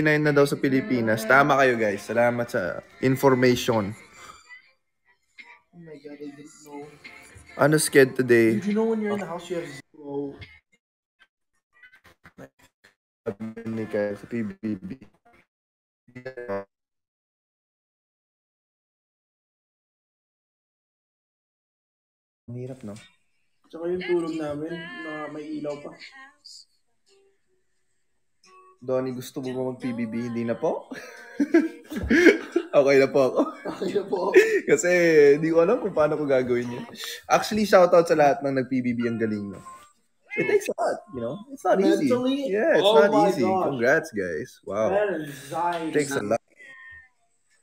na daw sa Pilipinas. Tama kayo, guys. Salamat sa information. Oh my God, I didn't know. Ano sked today? Did you know when you're in the house, you have zero? Ni Kyle sa PBB. Ang hirap, no? Tsaka yung tulog namin, na may ilaw pa. Donnie, gusto mo ba mag-PBB? Hindi na po? Okay na po ako. Okay na po. Kasi hindi ko alam kung paano ko gagawin yun. Actually, shoutout sa lahat ng nag-PBB. Ang galing, no? It takes a lot, you know? It's not easy. Mentally? Yeah, it's Oh not my easy. gosh. Congrats, guys. Wow. Anxiety. It takes a lot.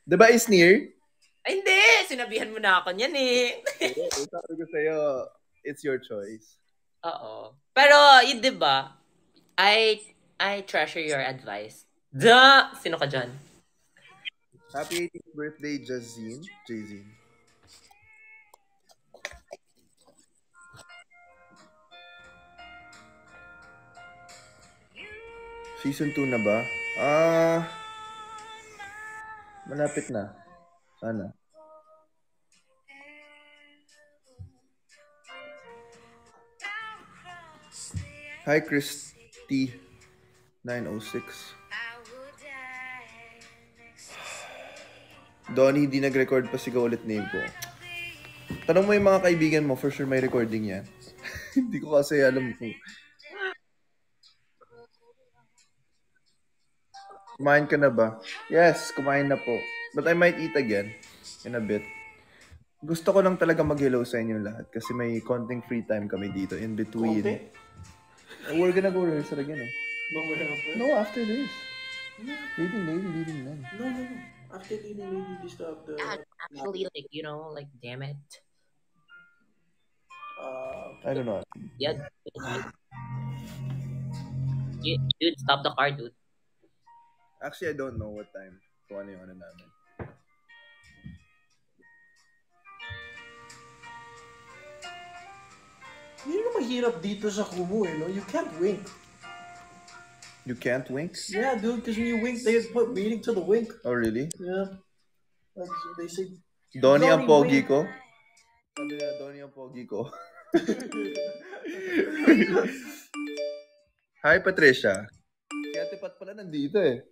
Diba is near? Ay, hindi. Sinabihan mo na ako niyan eh. Sabi ko sa'yo, it's your choice. Oo. Pero, yun diba, I treasure your advice. Duh! Sino ka dyan? Happy 18th birthday, Jazine. Jazine. Season 2 na ba? Malapit na. Sana. Hi, Christy. 906. Donnie, hindi nag-record pa, sigaw ulit name ko. Tanong mo yung mga kaibigan mo, for sure may recording yan. Hindi ko kasi alam kung... Kumain ka na ba? Yes, kumain na po. But I might eat again in a bit. Gusto ko lang talaga mag-hello sa inyo lahat kasi may konting free time kami dito in between. Konti? We're gonna go rehearsal again, eh. No, after this. Leading none. No. After leading lady, you just have the... Actually, like, you know, like, damn it. I don't know. Yeah. Dude, stop the car, dude. Actually, I don't know what time. Kung ano yung ano namin. Hindi naman mahirap dito sa Kumu, eh, no? You can't wink. You can't wink? Yeah, dude, because when you wink, they put meaning to the wink. Oh, really? Yeah. Like, they say... Donnie ang pogi ko? Sabi na, Donnie ang pogi ko. Hi, Patricia. Si Ate Pat pala nandito, eh.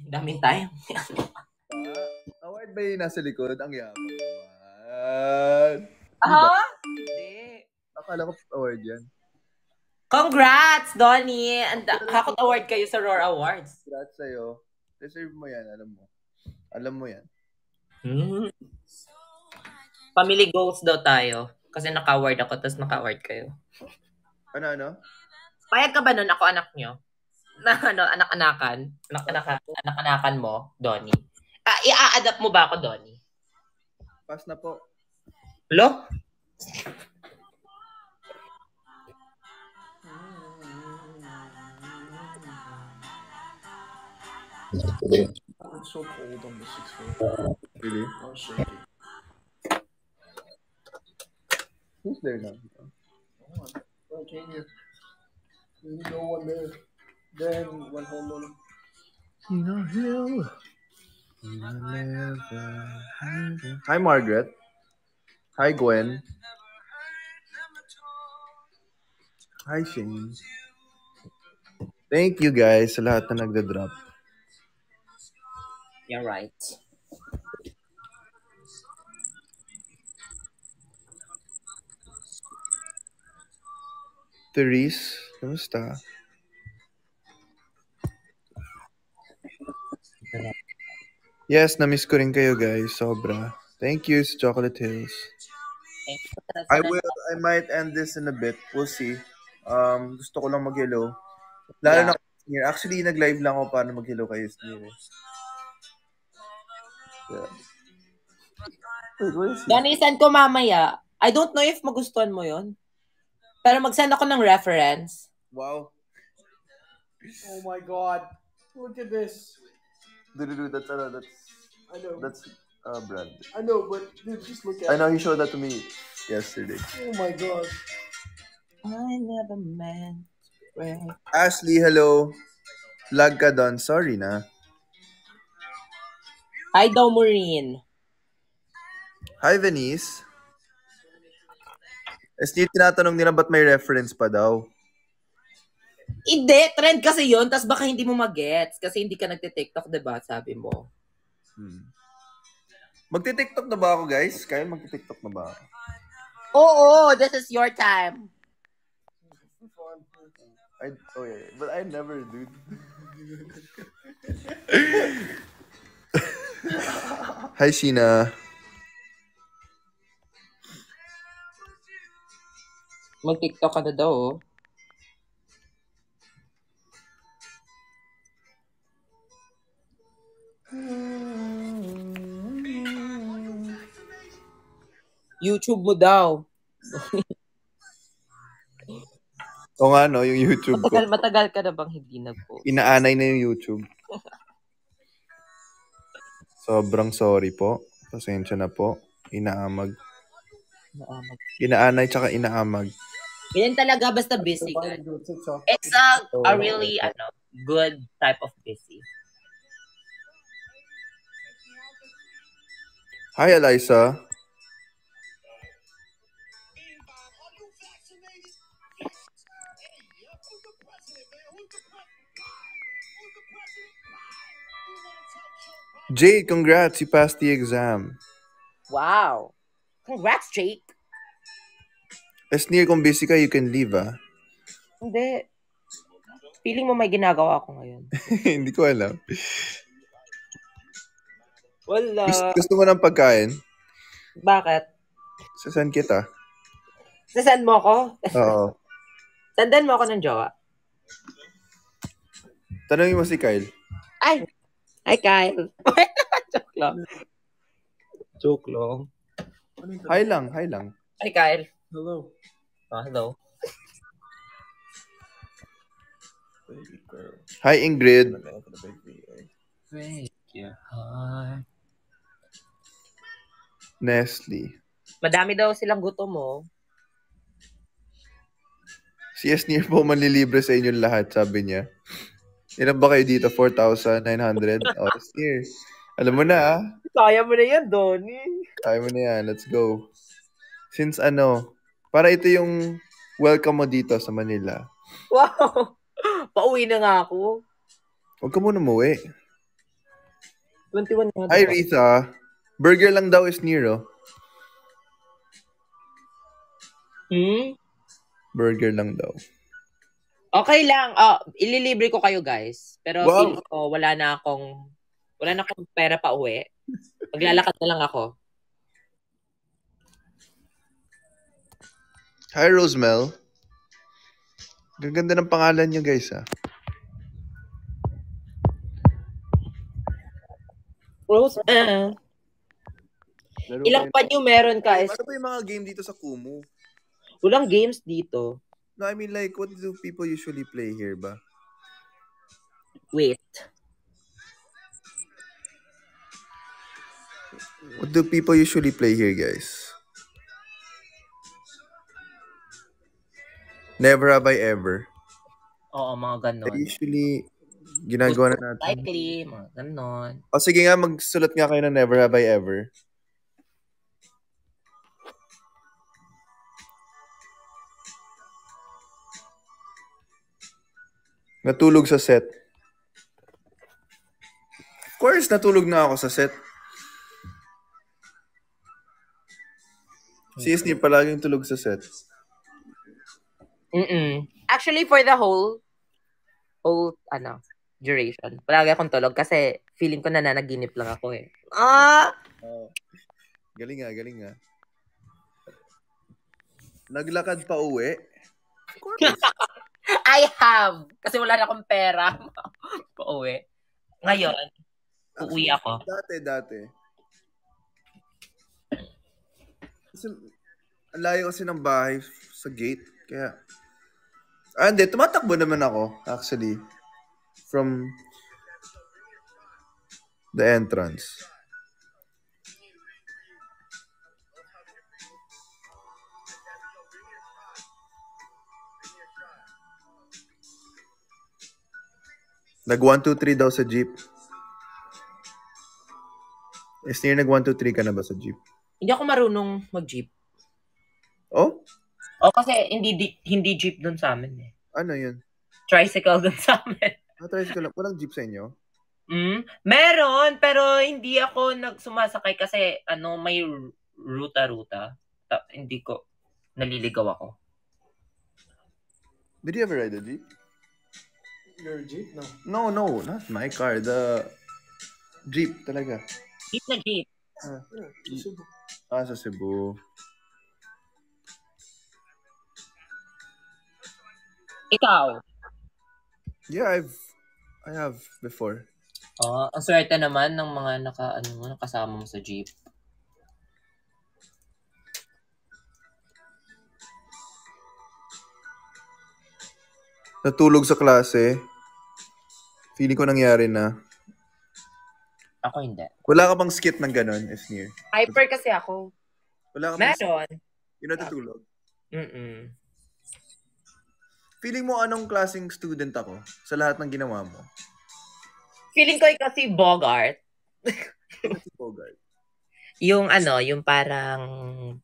Daming time. Award ba yung nasa likod? Ang yaman naman. Hindi. Akala ko award yan. Congrats, Donnie! Hakot award kayo sa Roar Awards. Congrats sa'yo. Deserve mo yan, alam mo. Alam mo yan. Family goals daw tayo. Kasi naka-award ako, tapos naka-award kayo. Ano? Payag ka ba nun? Ako anak nyo? Na anak-anakan? Anak-anakan mo, Donnie? I-a-adapt mo ba ako, Donnie? Pass na po. Hello? It's so cold on the 6th floor. Really? I'm shaking. Who's there now? I came here. There's no one there. Then went home alone. Hi, Margaret. Hi, Gwen. Hi, Shane. Thank you, guys, sa lahat na nagda-drop. You're right. Therese, kamusta? Yes, na-miss ko rin kayo, guys. Sobra. Thank you, Chocolate Hills. I might end this in a bit. We'll see. Gusto ko lang mag-hello. Lalo na Sneer. Actually, nag-live lang ako paano mag-hello kayo, Sneer. Yeah. Wait, where is he? Donnie, send ko mamaya. I don't know if magustuhan mo yon. Pero mag-send ako ng reference. Wow. Oh my God. Look at this. Dude, that's I know. That's Brad. I know, but dude, just look at I know, he showed that to me yesterday. Oh my gosh. I never meant to break. Ashley, hello. Lag ka doon. Sorry na. Hi daw, Maureen. Hi, Venice. Tinatanong nila ba't may reference pa daw. Hindi, trend kasi yon, tas baka hindi mo mag-gets kasi hindi ka nagte-TikTok, diba? Sabi mo. Magti-TikTok na ba ako, guys? Kyle, magti-TikTok na ba ako? Oo, this is your time. But I never, dude. Hi, Sheena. Mag-TikTok ka na daw, oh. YouTube mo daw. O nga, no, yung YouTube ko. Matagal ka na bang hindi nag-post? Inaanay na yung YouTube. Sobrang sorry po. Pasensya na po. Inaamag. Inaanay tsaka inaamag. Ganyan talaga, basta busy ka. It's a really good type of busy. Hi, Eliza. Jay, congrats. You passed the exam. Wow. Congrats, Jake. Esnir, kung busy ka, you can leave, ah. Hindi. Feeling mo may ginagawa ako ngayon. Hindi ko alam. Wala. Gusto mo ng pagkain? Bakit? Sasend kita. Sasend mo ako? Oo. Sandan mo ako ng jowa. Tanungin mo si Kyle. Ay! Hi, Kyle. Joke lang. Joke lang. Hi lang, hi lang. Hi, Kyle. Hello. Hello. Hi, Ingrid. Break your heart. Nestle. Madami daw silang gutom mo. Si Esnir po manlilibre sa inyong lahat, sabi niya. Ilan ba kayo dito? 4,900? Oh, Esnir. Alam mo na, ah. Kaya mo na yan, Donnie. Kaya mo na yan. Let's go. Since para ito yung welcome mo dito sa Manila. Wow. Pauwi na nga ako. Huwag ka muna umuwi. 21 na. Hi, Rita. Burger lang daw is near, oh. Burger lang daw. Okay lang. Ililibre ko kayo, guys. Pero Wow. feeling ko wala na akong pera pa uwi. Maglalakad na lang ako. Hi, Rosemel. Gaganda ng pangalan niyo, guys, ah. Rose, ilang panyo meron, guys? Ano ba yung mga game dito sa Kumu? Walang games dito. No, I mean, like, what do people usually play here ba? Wait. What do people usually play here, guys? Never have I ever. Oo, mga ganon. Usually, ginagawa na natin. Likely, mga ganon. O sige nga, magsulat nga kayo ng never have I ever. Natulog sa set. Of course, natulog na ako sa set. Si Isnir palaging tulog sa set. Actually, for the whole duration, palagi akong tulog kasi feeling ko nananaginip lang ako eh. Galing nga. Naglakad pa uwi? Of course. I have! Kasi wala na akong pera. Pauwi. Ngayon, uuwi ako. Dati. Kasi, ang layo kasi ng bahay sa gate. Kaya, hindi. Tumatakbo naman ako, actually. From the entrance. Nag 1, 2, 3 daw sa jeep. Sneer, nag 1, 2, 3 ka na ba sa jeep? Hindi ako marunong mag-jeep. Oh? O kasi hindi jeep dun sa amin eh. Ano yun? Tricycle dun sa amin. Tricycle lang. Walang jeep sa inyo? Meron, pero hindi ako nagsumasakay kasi may ruta-ruta. Hindi ko, naliligaw ako. Did you ever ride a jeep? Your jeep? No. No, not my car. The jeep talaga. Jeep na jeep. Cebu. Sa Cebu. Ikaw? Yeah, I have before. Ang swerte naman ng mga nakasama mo sa jeep. Natulog sa klase. Feeling ko nangyari na. Ako hindi. Wala ka bang skit ng ganon, Sneer? Hyper kasi ako. Wala ka Meron. Yung natutulog? Feeling mo anong klaseng student ako sa lahat ng ginawa mo? Feeling ko ikaw si Bogart. Si Bogart. Yung yung parang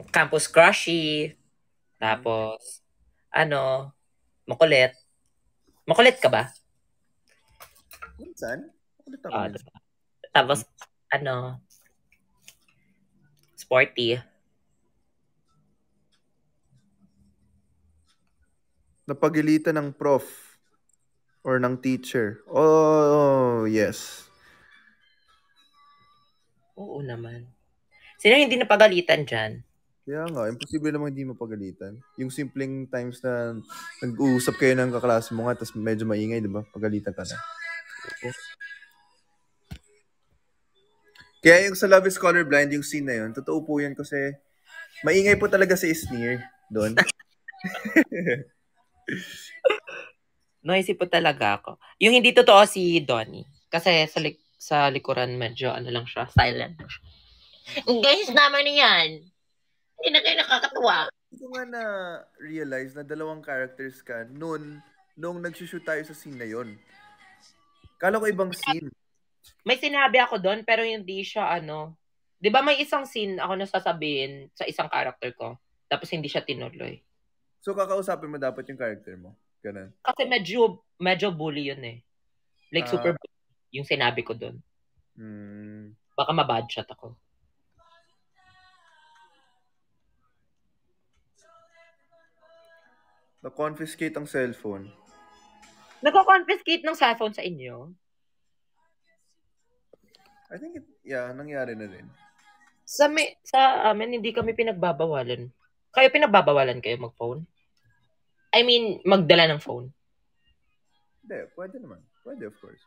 campus crushy. Tapos makulit. Makulit ka ba? Minsan? Makulit ako. Diba? Tapos sporty. Napagilitan ng prof or ng teacher. Oh, yes. Oo naman. Sino hindi napagalitan dyan? Kaya nga, imposible namang hindi mapagalitan. Yung simpleng times na nag-uusap kayo ng kaklase mo nga tapos medyo maingay, di ba? Pagalitan ka na. Kaya yung sa Love is Colorblind, yung scene na yun, totoo po yan kasi maingay po talaga si Sneer doon. Noisy po talaga ako. Yung hindi totoo si Donnie. Kasi sa likuran medyo lang siya, silent. Guys, naman yan. Hindi na kayo nakakatuwa. Hindi ko nga na-realize na dalawang characters ka nung nagsushoot tayo sa scene na yun. Kala ko ibang scene. May sinabi ako doon, pero hindi siya di ba may isang scene ako nasasabihin sa isang character ko, tapos hindi siya tinuloy. So, kakausapin mo dapat yung character mo? Ganun. Kasi medyo bully yun eh. Like, super bully yung sinabi ko doon. Baka mabad shot ako. Na-confiscate ang cellphone. Nagko-confiscate ng cellphone sa inyo? I think nangyari na rin. Sa amin, hindi kami pinagbabawalan. Kayo pinagbabawalan kayo mag-phone? I mean, magdala ng phone. Hindi, pwede naman. Pwede, of course.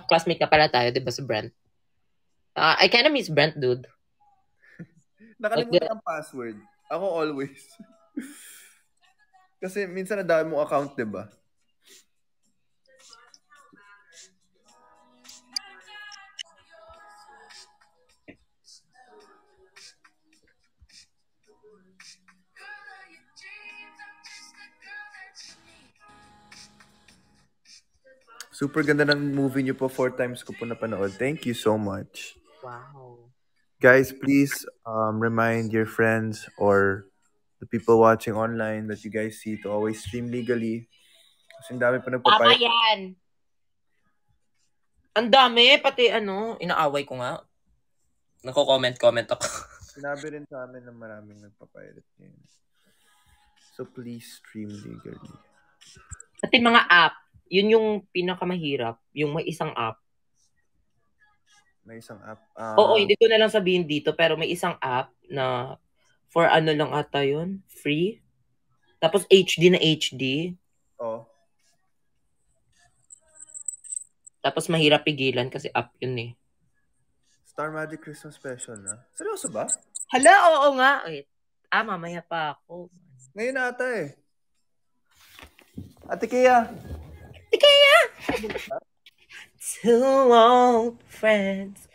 Classmate na pala tayo, di ba, sa Brent? I kinda miss Brent, dude. Nakalimutan ang password. Ako always. Kasi minsan nadami mong account, di ba? Super ganda ng movie niyo po. 4 times ko po napanood. Thank you so much. Wow. Guys, please remind your friends or the people watching online that you guys see to always stream legally. Kasi ang dami pa nagpapayag. Tama yan. Ang dami. Pati inaaway ko nga. Nako-comment ako. Sinabi rin sa amin na maraming nagpapirate ngayon. So please stream legally. Pati mga app. Yun yung pinakamahirap. Yung may isang app. May isang app? Oo, hindi ko na lang sabihin dito. Pero may isang app na for lang ata yun. Free. Tapos HD na HD. Oo. Tapos mahirap pigilan kasi app yun eh. Star Magic Christmas Special na? Seryoso ba? Hala, oo nga. Wait. Mamaya pa ako. Ngayon na ata eh. Ate Kea. Ate Kea! Two old friends.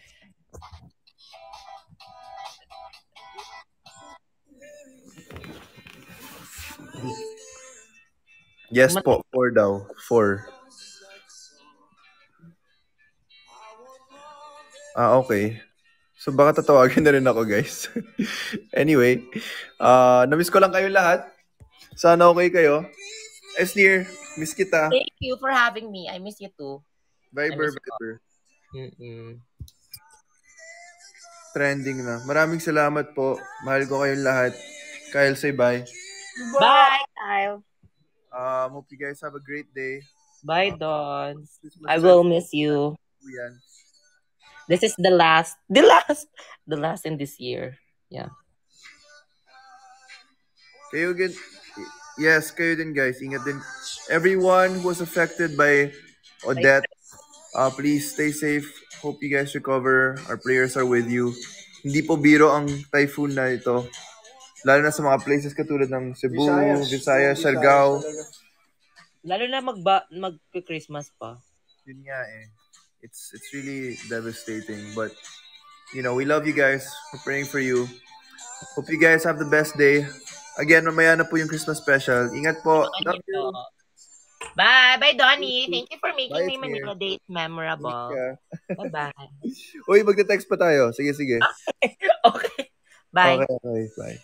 Yes po, 4 daw. 4. Okay. So baka tatawagin na rin ako, guys. Anyway, namiss ko lang kayo lahat. Sana okay kayo. Esnir, miss kita. Thank you for having me. I miss you too. Viber. Trending na. Maraming salamat po. Mahal ko kayong lahat. Kyle, say bye. Bye, Kyle. Hope you guys have a great day. Bye, Don. I will miss you. Yan. This is the last in this year. Yeah. Kayo din. Yes, kayo din, guys. Ingat din. Everyone who was affected by Odette, please stay safe. Hope you guys recover. Our prayers are with you. Hindi po biro ang typhoon na ito. Lalo na sa mga places katulad ng Cebu, Visayas, Siargao. Lalo na mag-Christmas pa. Yun nga eh. It's really devastating. But, we love you guys. We're praying for you. Hope you guys have the best day. Again, mamaya na po yung Christmas special. Ingat po. Love you. Bye. Bye, Donnie. Thank you for making my Manila date memorable. Bye-bye. Uy, magte-text pa tayo. Sige. Okay. Bye. Okay. Bye.